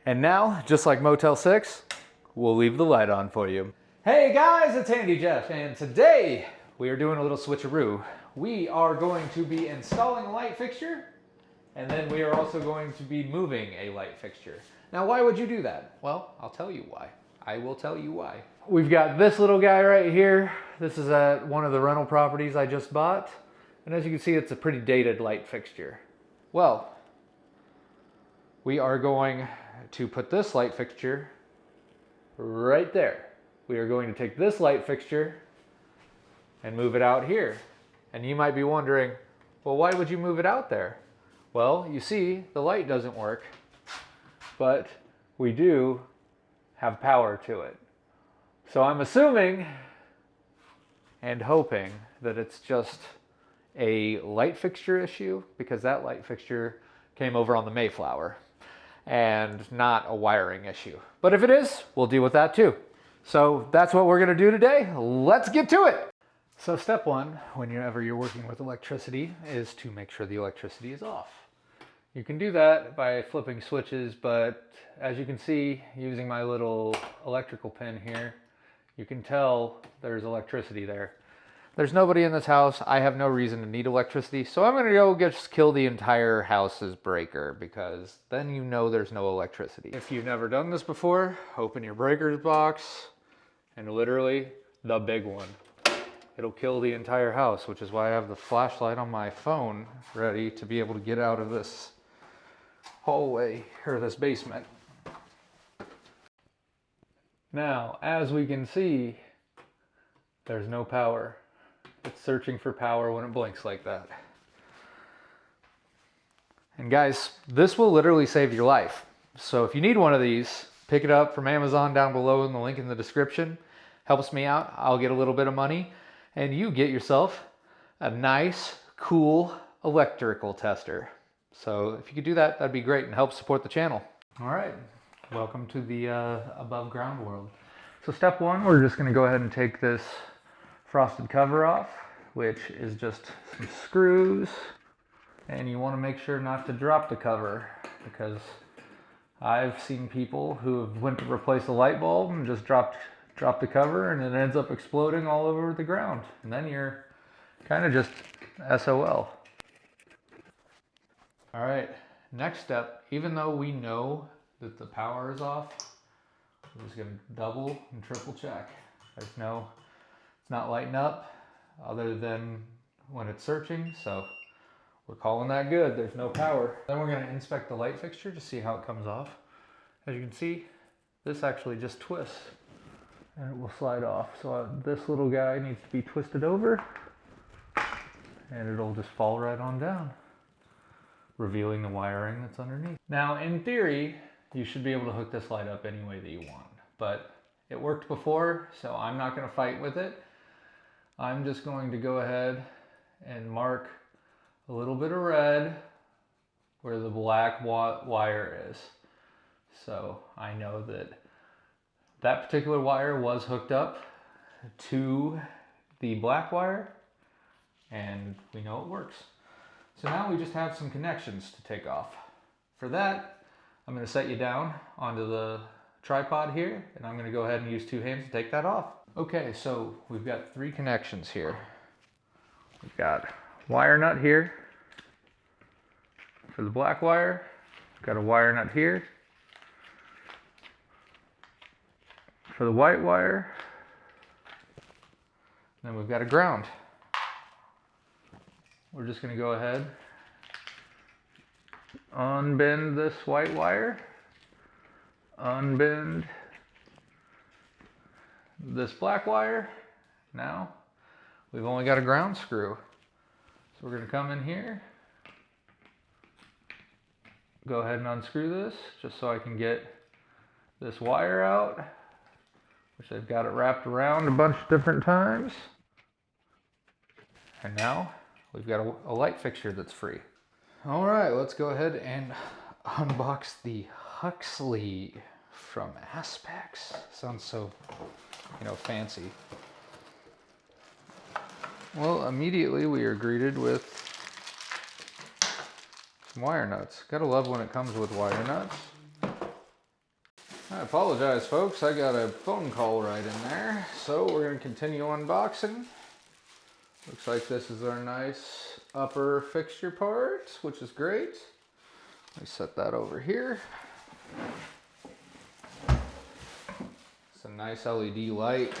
And now, just like Motel 6, we'll leave the light on for you. Hey guys, it's Handy Jeff, and today we are doing a little switcheroo. We are going to be installing a light fixture, and then we are also going to be moving a light fixture. Now, why would you do that? Well, I'll tell you why. I will tell you why. We've got this little guy right here. This is at one of the rental properties I just bought. And as you can see, it's a pretty dated light fixture. Well, we are going to put this light fixture right there. We are going to take this light fixture and move it out here. And you might be wondering, well, why would you move it out there? Well, you see, the light doesn't work, but we do have power to it. So I'm assuming and hoping that it's just a light fixture issue, because that light fixture came over on the Mayflower, and not a wiring issue. But if it is, we'll deal with that too. So that's what we're gonna do today. Let's get to it. So step one, whenever you're working with electricity, is to make sure the electricity is off. You can do that by flipping switches, but as you can see, using my little electrical pin here, you can tell there's electricity there. There's nobody in this house. I have no reason to need electricity, so I'm gonna go just kill the entire house's breaker, because then you know there's no electricity. If you've never done this before, open your breakers box, and literally the big one. It'll kill the entire house, which is why I have the flashlight on my phone ready to be able to get out of this hallway, or this basement. Now, as we can see, there's no power. It's searching for power when it blinks like that. And guys, this will literally save your life. So if you need one of these, pick it up from Amazon down below in the link in the description. Helps me out. I'll get a little bit of money, and you get yourself a nice, cool electrical tester. So if you could do that, that'd be great and help support the channel. All right, welcome to the above ground world. So step one, we're just gonna go ahead and take this frosted cover off, which is just some screws. And you wanna make sure not to drop the cover, because I've seen people who have went to replace a light bulb and just dropped the cover, and it ends up exploding all over the ground. And then you're kind of just SOL. All right, next step, even though we know that the power is off, we're just gonna double and triple check. It's not lighting up other than when it's searching, so we're calling that good. There's no power. Then we're gonna inspect the light fixture to see how it comes off. As you can see, this actually just twists and it will slide off. So this little guy needs to be twisted over, and it'll just fall right on down, revealing the wiring that's underneath. Now, in theory, you should be able to hook this light up any way that you want, but it worked before, so I'm not gonna fight with it. I'm just going to go ahead and mark a little bit of red where the black wire is. So I know that that particular wire was hooked up to the black wire, and we know it works. So now we just have some connections to take off. For that, I'm gonna set you down onto the tripod here, and I'm gonna go ahead and use two hands to take that off. Okay, so we've got three connections here. We've got wire nut here for the black wire. We've got a wire nut here for the white wire. Then we've got a ground. We're just gonna go ahead, unbend this white wire, unbend this black wire. Now we've only got a ground screw. So we're gonna come in here, go ahead and unscrew this just so I can get this wire out, which I've got it wrapped around a bunch of different times. And now we've got a light fixture that's free. All right, let's go ahead and unbox the Huxley from Aspects. Sounds so, fancy. Well, immediately we are greeted with some wire nuts. Gotta love when it comes with wire nuts. I apologize, folks. I got a phone call right in there. So we're going to continue unboxing. Looks like this is our nice upper fixture part, which is great. Let me set that over here. It's a nice LED light.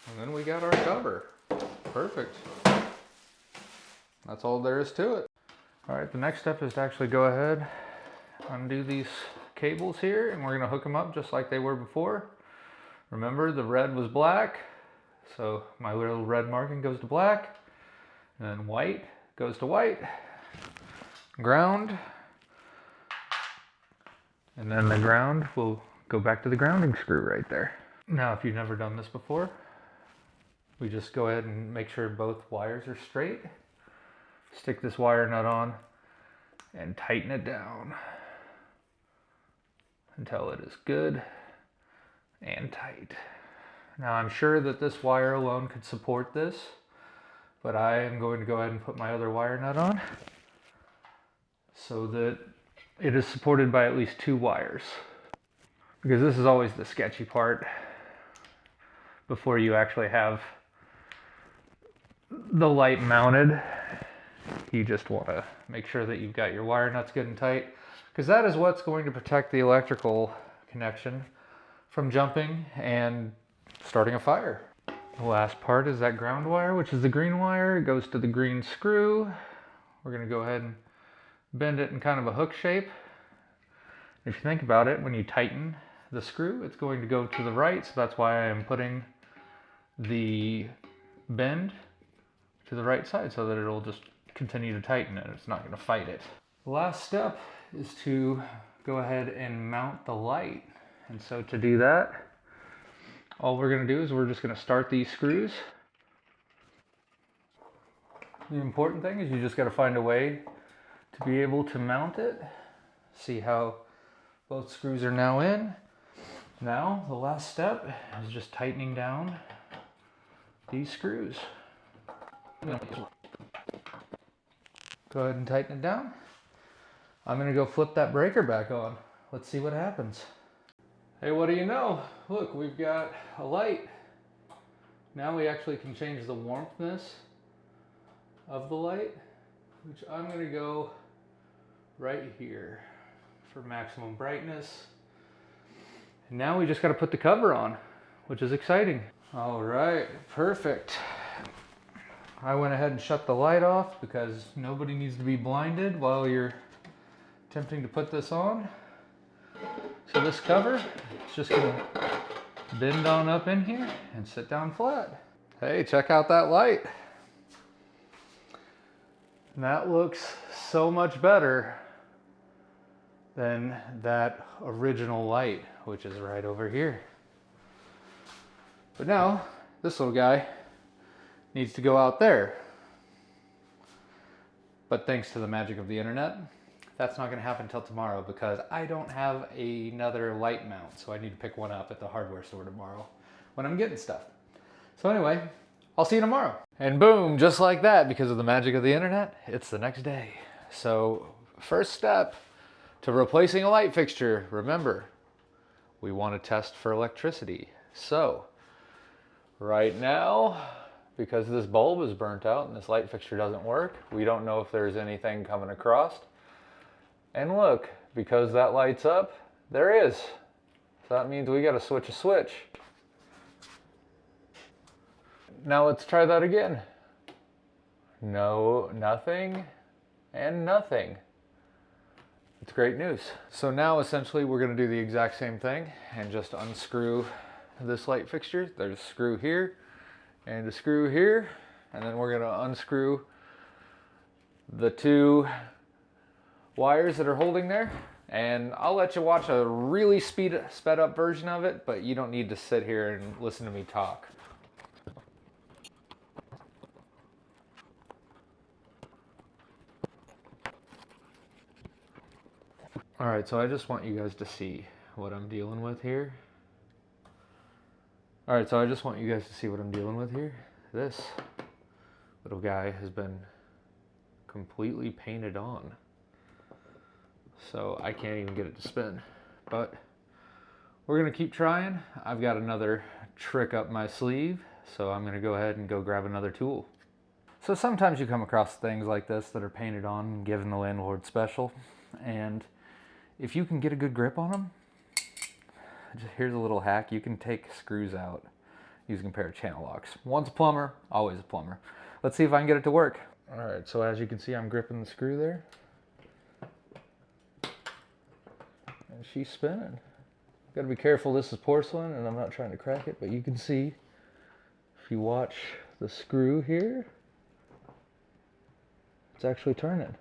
And then we got our cover. Perfect. That's all there is to it. All right, the next step is to actually go ahead, undo these cables here, and we're gonna hook them up just like they were before. Remember, the red was black, so my little red marking goes to black, and then white goes to white, ground, and then the ground will go back to the grounding screw right there. Now, if you've never done this before, we just go ahead and make sure both wires are straight. Stick this wire nut on and tighten it down until it is good and tight. Now I'm sure that this wire alone could support this, but I am going to go ahead and put my other wire nut on so that it is supported by at least 2 wires. Because this is always the sketchy part before you actually have the light mounted. You just want to make sure that you've got your wire nuts good and tight, because that is what's going to protect the electrical connection from jumping and starting a fire. The last part is that ground wire, which is the green wire. It goes to the green screw. We're going to go ahead and bend it in kind of a hook shape. If you think about it, when you tighten the screw, it's going to go to the right, so that's why I am putting the bend to the right side so that it'll just continue to tighten it. It's not going to fight it. The last step is to go ahead and mount the light. And so to do that, all we're going to do is we're just going to start these screws. The important thing is you just got to find a way to be able to mount it. See how both screws are now in. Now the last step is just tightening down these screws. Go ahead and tighten it down. I'm gonna go flip that breaker back on. Let's see what happens. Hey, what do you know? Look, we've got a light. Now we actually can change the warmthness of the light, which I'm gonna go right here for maximum brightness. And now we just gotta put the cover on, which is exciting. All right, perfect. I went ahead and shut the light off because nobody needs to be blinded while you're attempting to put this on. So this cover is just gonna bend on up in here and sit down flat. Hey, check out that light. And that looks so much better than that original light, which is right over here. But now, this little guy needs to go out there. But thanks to the magic of the internet, that's not gonna happen until tomorrow because I don't have another light mount, so I need to pick one up at the hardware store tomorrow when I'm getting stuff. So anyway, I'll see you tomorrow. And boom, just like that, because of the magic of the internet, it's the next day. So first step to replacing a light fixture, remember, we want to test for electricity. So right now, because this bulb is burnt out and this light fixture doesn't work, we don't know if there's anything coming across. And look, because that lights up, there is. So that means we got to switch a switch. Now let's try that again. No, nothing, and nothing. It's great news. So now essentially we're going to do the exact same thing and just unscrew this light fixture. There's a screw here and a screw here, and then we're going to unscrew the 2 wires that are holding there, and I'll let you watch a really sped up version of it, but you don't need to sit here and listen to me talk. All right, so I just want you guys to see what I'm dealing with here. All right, so I just want you guys to see what I'm dealing with here. This little guy has been completely painted on. so I can't even get it to spin. But we're gonna keep trying. I've got another trick up my sleeve, so I'm gonna go ahead and go grab another tool. So sometimes you come across things like this that are painted on, given the landlord special, and if you can get a good grip on them, here's a little hack. You can take screws out using a pair of channel locks. Once a plumber, always a plumber. Let's see if I can get it to work. All right, so as you can see, I'm gripping the screw there. And she's spinning. Gotta be careful, this is porcelain and I'm not trying to crack it, but you can see, if you watch the screw here, it's actually turning.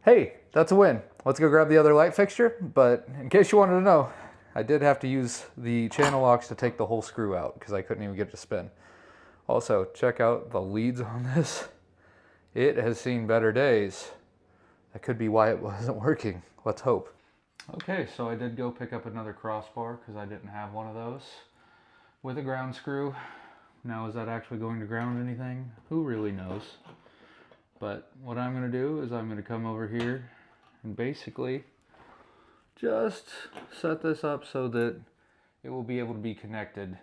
Hey, that's a win. Let's go grab the other light fixture, but in case you wanted to know, I did have to use the channel locks to take the whole screw out because I couldn't even get it to spin. Also, check out the leads on this. It has seen better days. That could be why it wasn't working. Let's hope. Okay, so I did go pick up another crossbar because I didn't have one of those with a ground screw. Now, is that actually going to ground anything? Who really knows? But what I'm going to do is I'm going to come over here and basically just set this up so that it will be able to be connected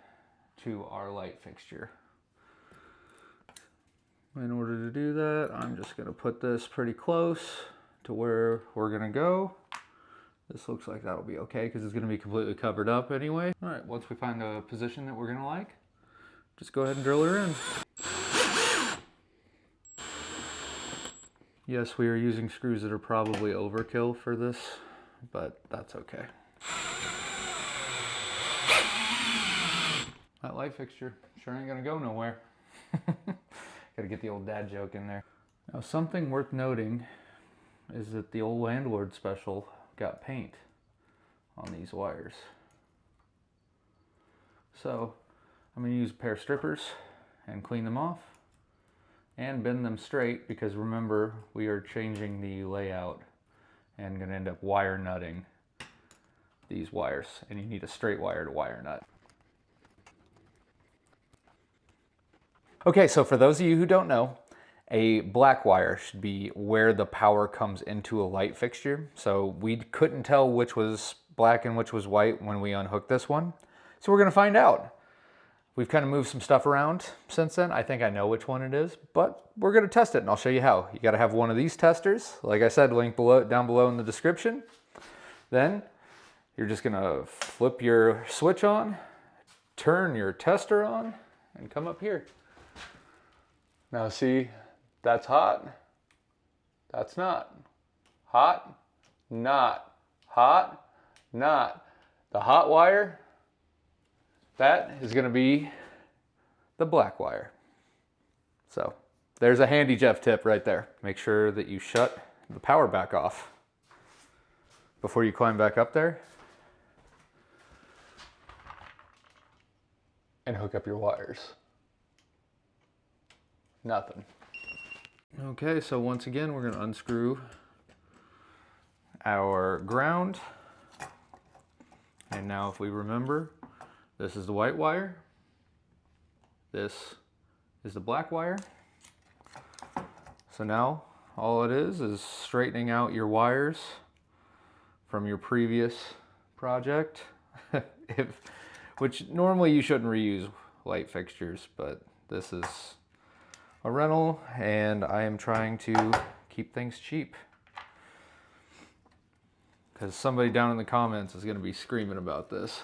to our light fixture. In order to do that, I'm just going to put this pretty close to where we're going to go. This looks like that'll be okay because it's going to be completely covered up anyway. All right, once we find a position that we're going to like, just go ahead and drill her in. Yes, we are using screws that are probably overkill for this, but that's okay. That light fixture sure ain't gonna go nowhere. Gotta get the old dad joke in there. Now, something worth noting is that the old landlord special got paint on these wires. So I'm gonna use a pair of strippers and clean them off and bend them straight, because remember, we are changing the layout and gonna end up wire nutting these wires, and you need a straight wire to wire nut. Okay, so for those of you who don't know, a black wire should be where the power comes into a light fixture. So we couldn't tell which was black and which was white when we unhooked this one. So we're gonna find out. We've kind of moved some stuff around since then. I think I know which one it is, but we're gonna test it and I'll show you how. You gotta have one of these testers. Like I said, link down below in the description. Then you're just gonna flip your switch on, turn your tester on, and come up here. Now see, that's hot, that's not. Hot, not. Hot, not. The hot wire, that is gonna be the black wire. So there's a handy Jeff tip right there. Make sure that you shut the power back off before you climb back up there and hook up your wires. Nothing. Okay, so once again, we're gonna unscrew our ground. And now if we remember, this is the white wire. This is the black wire. So now all it is straightening out your wires from your previous project. Which normally you shouldn't reuse light fixtures, but this is a rental and I am trying to keep things cheap, because somebody down in the comments is going to be screaming about this.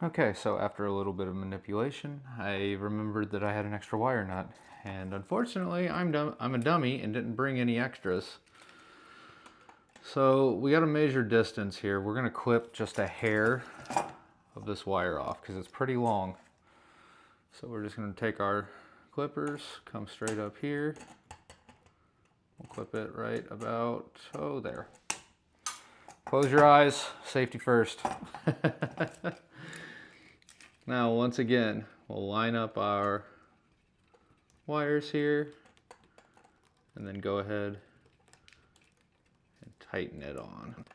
Okay, so after a little bit of manipulation, I remembered that I had an extra wire nut, and unfortunately I'm a dummy and didn't bring any extras. So we got to measure distance here. We're going to clip just a hair of this wire off because it's pretty long. So we're just going to take our clippers, come straight up here. We'll clip it right about, oh, there. Close your eyes, safety first. Now, once again, we'll line up our wires here and then go ahead and tighten it on.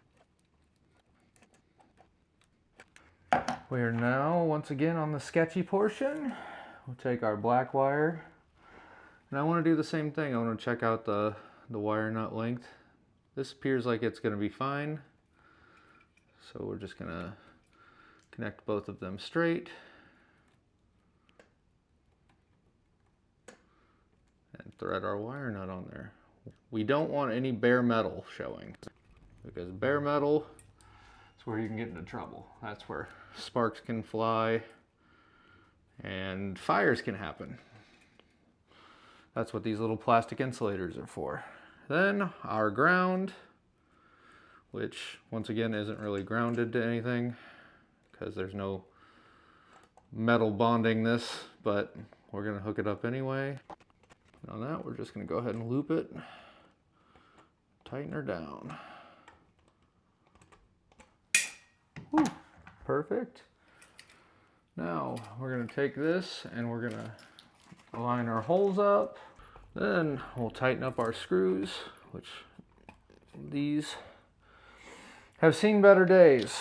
We are now once again on the sketchy portion. We'll take our black wire, and I want to do the same thing. I want to check out the wire nut length. This appears like it's going to be fine, so we're just going to connect both of them straight and thread our wire nut on there. We don't want any bare metal showing, because bare metal is where you can get into trouble. That's where sparks can fly and fires can happen. That's what these little plastic insulators are for. Then our ground, which once again isn't really grounded to anything because there's no metal bonding this, but we're going to hook it up anyway. And on that, we're just going to go ahead and loop it, tighten her down. Whew, perfect. Now we're going to take this and we're going to line our holes up. Then we'll tighten up our screws, which these have seen better days.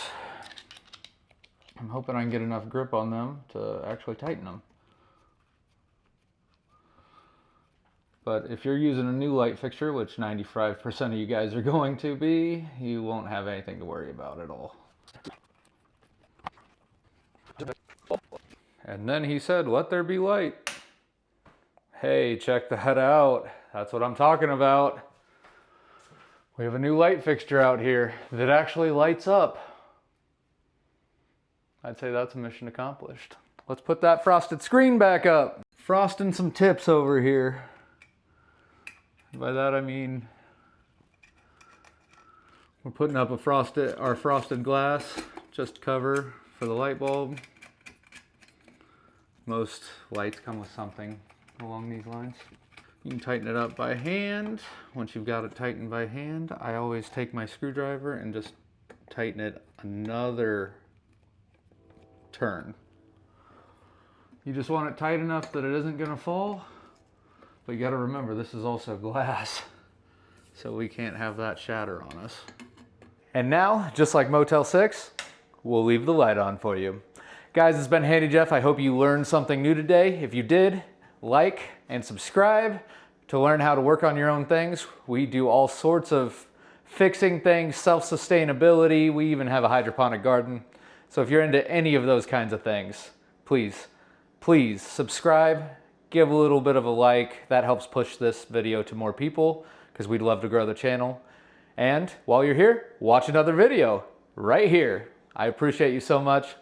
I'm hoping I can get enough grip on them to actually tighten them. But if you're using a new light fixture, which 95% of you guys are going to be, you won't have anything to worry about at all. And then he said, "Let there be light." Hey, check that out. That's what I'm talking about. We have a new light fixture out here that actually lights up. I'd say that's a mission accomplished. Let's put that frosted screen back up. Frosting some tips over here. By that I mean we're putting up our frosted glass just cover for the light bulb. Most lights come with something along these lines. You can tighten it up by hand. Once you've got it tightened by hand, I always take my screwdriver and just tighten it another turn. You just want it tight enough that it isn't going to fall, but you got to remember this is also glass, so we can't have that shatter on us. And now, just like Motel 6, we'll leave the light on for you. Guys, it's been Handy Jeff. I hope you learned something new today. If you did, like and subscribe to learn how to work on your own things. We do all sorts of fixing things, self-sustainability. We even have a hydroponic garden. So if you're into any of those kinds of things, please subscribe, give a little bit of a like. That helps push this video to more people because we'd love to grow the channel. And while you're here, watch another video right here. I appreciate you so much.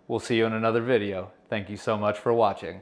We'll see you in another video. Thank you so much for watching.